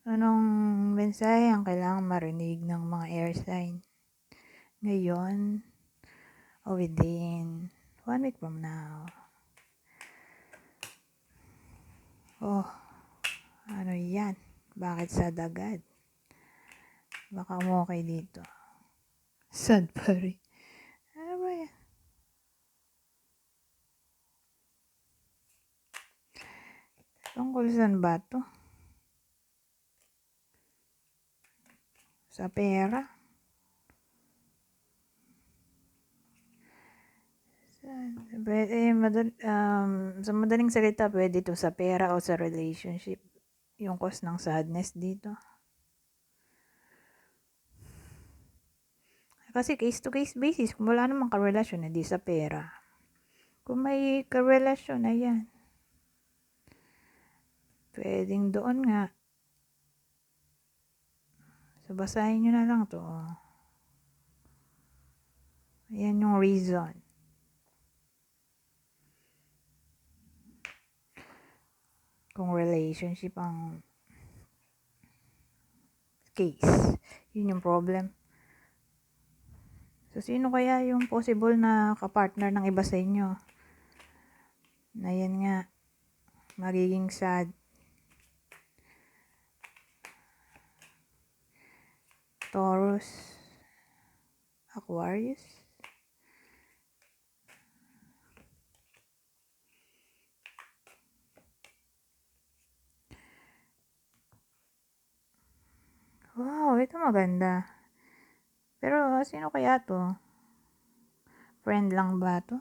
Anong mensahe ang kailangang marinig ng mga air sign ngayon o within 1 week from now? Oh, ano yan? Bakit sad agad? Baka umokay dito. Sad pa rin. Ano ba yan? Tungkol saan ba to? Sa pera? Sa madaling salita, pwede to sa pera o sa relationship. Yung cause ng sadness dito. Kasi case to case basis, kung wala namang karelasyon, hindi sa pera. Kung may karelasyon, ayan. Pwedeng doon nga. So, basahin nyo na lang to. Ayan yung reason. Kung relationship ang case, yun yung problem. So, sino kaya yung possible na kapartner ng iba sa inyo? Na yan nga, magiging sad. Taurus, Aquarius. Wow, ito maganda. Pero, sino kaya to? Friend lang ba to?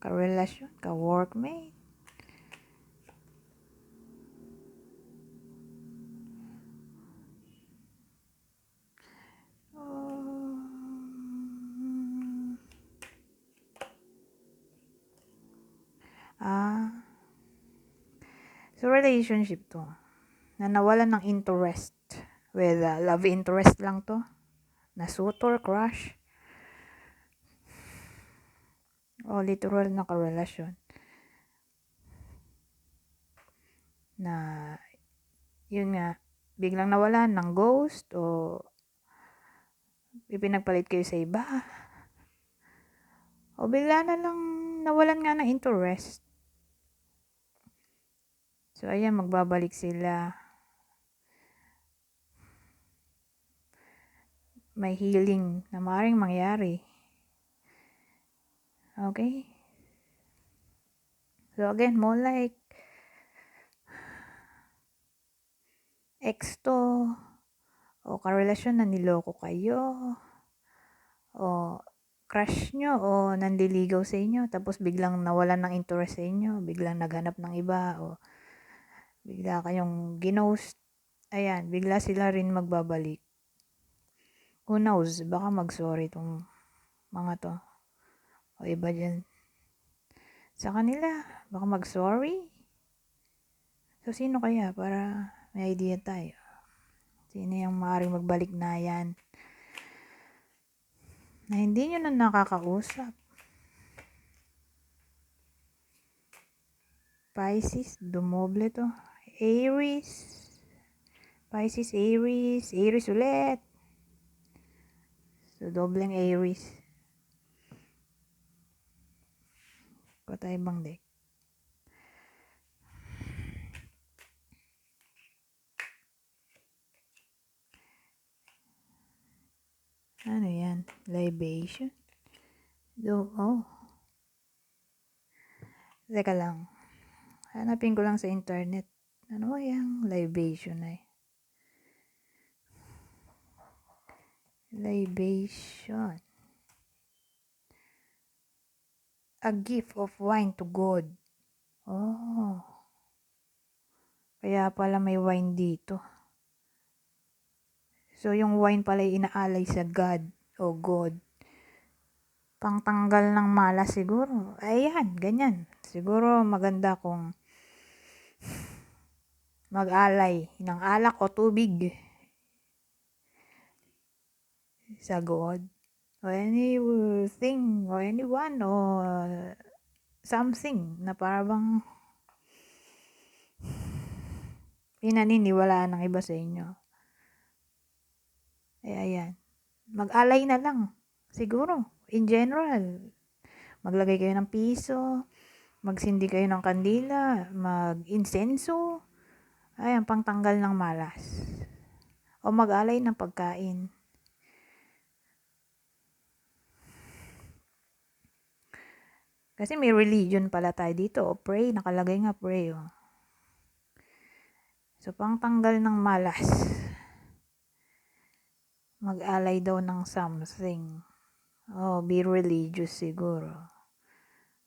Karelasyon? Ka-workmate? So, relationship to. Na nawalan ng interest. Whether love interest lang to. Na suitor, crush. O literal na karelasyon. Na, yun nga, biglang nawalan ng ghost o ipinagpalit kayo sa iba. O bigla na lang nawalan nga ng interest. So, ayan, magbabalik sila. May healing na maaaring mangyari. Okay? So, again, more like ex to, o karelasyon na niloko kayo, o crush nyo, o nandiligaw sa inyo, tapos biglang nawalan ng interest sa inyo, biglang naghanap ng iba, o bigla kayong ginost. Ayan, bigla sila rin magbabalik. Who knows, baka mag-sorry tong mga to. O iba dyan sa kanila, baka mag-sorry. So, sino kaya para may idea tayo? Sino yung maaaring magbalik na yan? Na hindi nyo na nakakausap. Pisces, dumoble to. Aries. Pisces, Aries. Aries ulit. So, dobleng Aries. Kataibang deck. Ano yan? Libation? Oh. Teka lang. Hanapin ko lang sa internet. Ano ba yung libation ay? Libation. A gift of wine to God. Oh. Kaya pala may wine dito. So, yung wine pala inaalay sa God o God. Pangtanggal ng malas siguro. Ayan, ganyan. Siguro maganda kung mag-alay ng alak o tubig sa God. O anything o anyone o something na parang pinaniniwalaan ng iba sa inyo. Ayan. Mag-alay na lang. Siguro, in general. Maglagay kayo ng piso, magsindi kayo ng kandila, mag-insenso. Ayan, pangtanggal ng malas. O mag-alay ng pagkain. Kasi may religion pala tayo dito. O pray, nakalagay nga pray. O. So, pangtanggal ng malas. Mag-alay daw ng something. Oh, be religious siguro.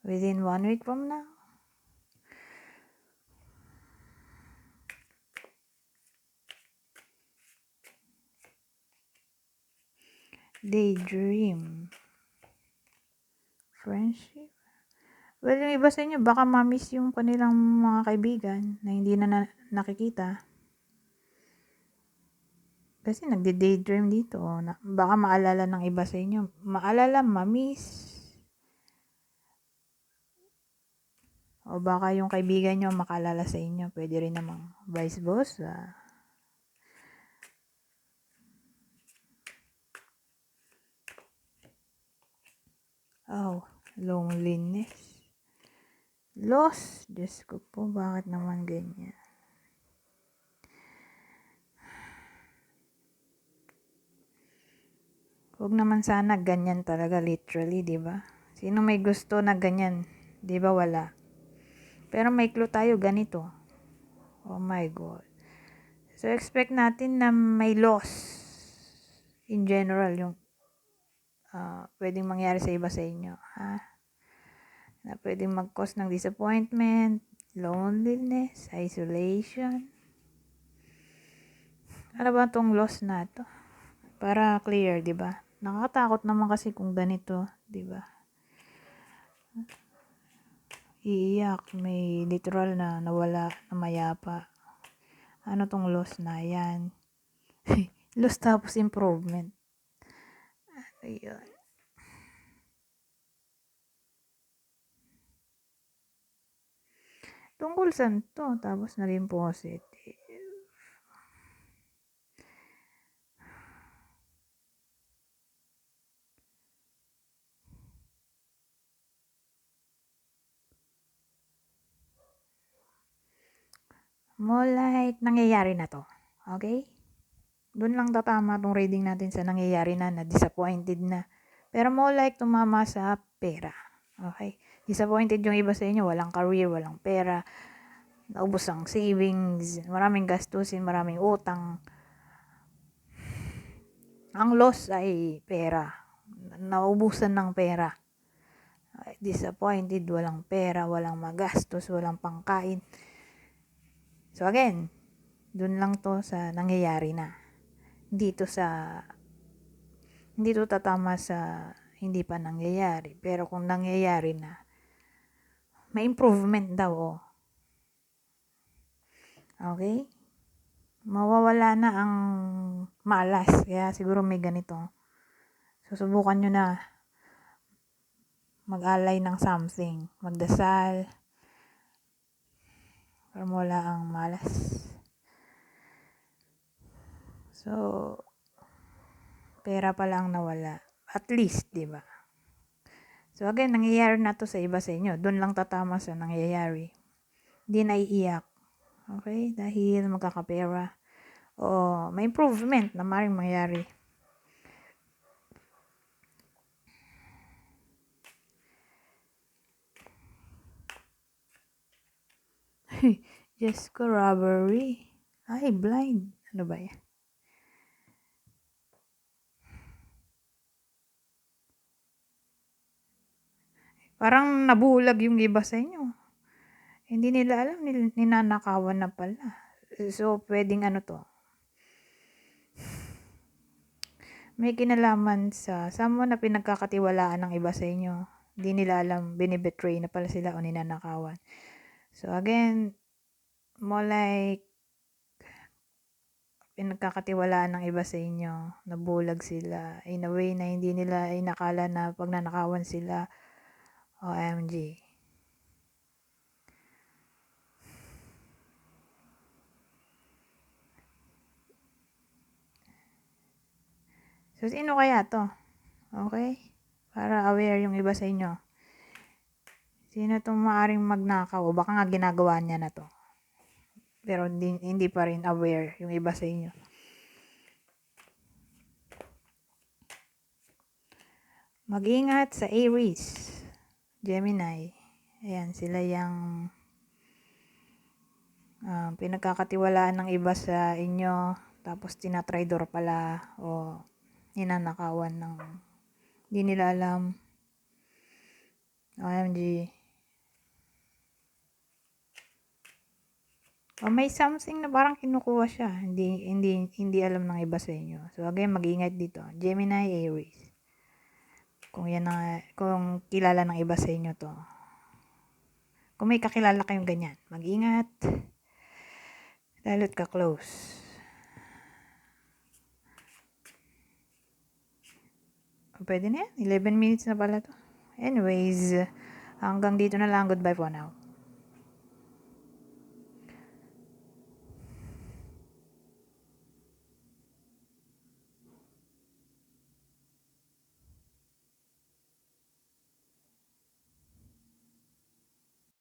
Within 1 week from now. Daydream. Friendship. Well, yung iba sa inyo, baka ma-miss yung kanilang mga kaibigan na hindi na nakikita. Kasi nagde-daydream dito. Baka maalala ng iba sa inyo. Maalala, ma-miss. O baka yung kaibigan nyo makalala sa inyo. Pwede rin namang vice versa. Oh, loneliness. Loss. Diyos ko po, bakit naman ganyan? Huwag naman sana ganyan talaga, literally, di ba? Sino may gusto na ganyan? Di ba wala? Pero may clue tayo ganito. Oh my God. So, expect natin na may loss. In general, yung pwedeng mangyari sa iba sa inyo. Ha? Na pwedeng mag-cause ng disappointment, loneliness, isolation. Ano ba itong loss na to? Para clear, di ba? Nakakatakot naman kasi kung ganito, di ba? Iiyak, may literal na nawala, na mayapa. Ano tong loss na yan? Loss tapos improvement. Ayun. Tungkol saan to? Tapos naging positive. More like, nangyayari na to. Okay? Doon lang tatama tong reading natin sa nangyayari na disappointed na. Pero more like, tumama sa pera. Okay? Disappointed yung iba sa inyo, walang career, walang pera, naubos ang savings, maraming gastusin, maraming utang. Ang loss ay pera. Naubusan ng pera. Disappointed, walang pera, walang magastos, walang pangkain. So again, dun lang to sa nangyayari na. Hindi to tatama sa hindi pa nangyayari. Pero kung nangyayari na, may improvement daw. Oh. Okay? Mawawala na ang malas. Kaya siguro may ganito. Susubukan nyo na mag-alay ng something. Magdasal. Para mawala ang malas. So, pera pa lang nawala. At least, di ba? So again, nangyayari na to sa iba sa inyo. Doon lang tatama sa nangyayari. Hindi naiiyak. Okay? Dahil magkakapera. O may improvement na maring mangyari. Just ko robbery. Ay, blind. Ano ba yan? Parang nabulag yung iba sa inyo. Hindi nila alam, ninanakawan na pala. So, pwedeng ano to. May kinalaman sa someone na pinagkakatiwalaan ng iba sa inyo. Hindi nila alam, binibetray na pala sila o ninanakawan. So, again, more like, pinagkakatiwalaan ng iba sa inyo, nabulag sila, in a way na hindi nila inakala na pag nanakawan sila, OMG. So, sino kaya to? Okay? Para aware yung iba sa inyo. Sino itong maaring magnakaw? O baka nga ginagawa niya na to. Pero hindi pa rin aware yung iba sa inyo. Mag-ingat sa Aries, Gemini. Ayan, sila yung pinagkakatiwalaan ng iba sa inyo. Tapos tinatraidor pala o ninanakawan ng hindi nila alam. OMG. O may something na parang kinukuha siya. Hindi alam ng iba sa inyo. So again, mag-ingat dito. Gemini, Aries. Kung kilala ng iba sa inyo to. Kung may kakilala kayong ganyan, mag-ingat. Lalo't ka-close. Pwede na yan. 11 minutes na pala to. Anyways, hanggang dito na lang. Goodbye for now.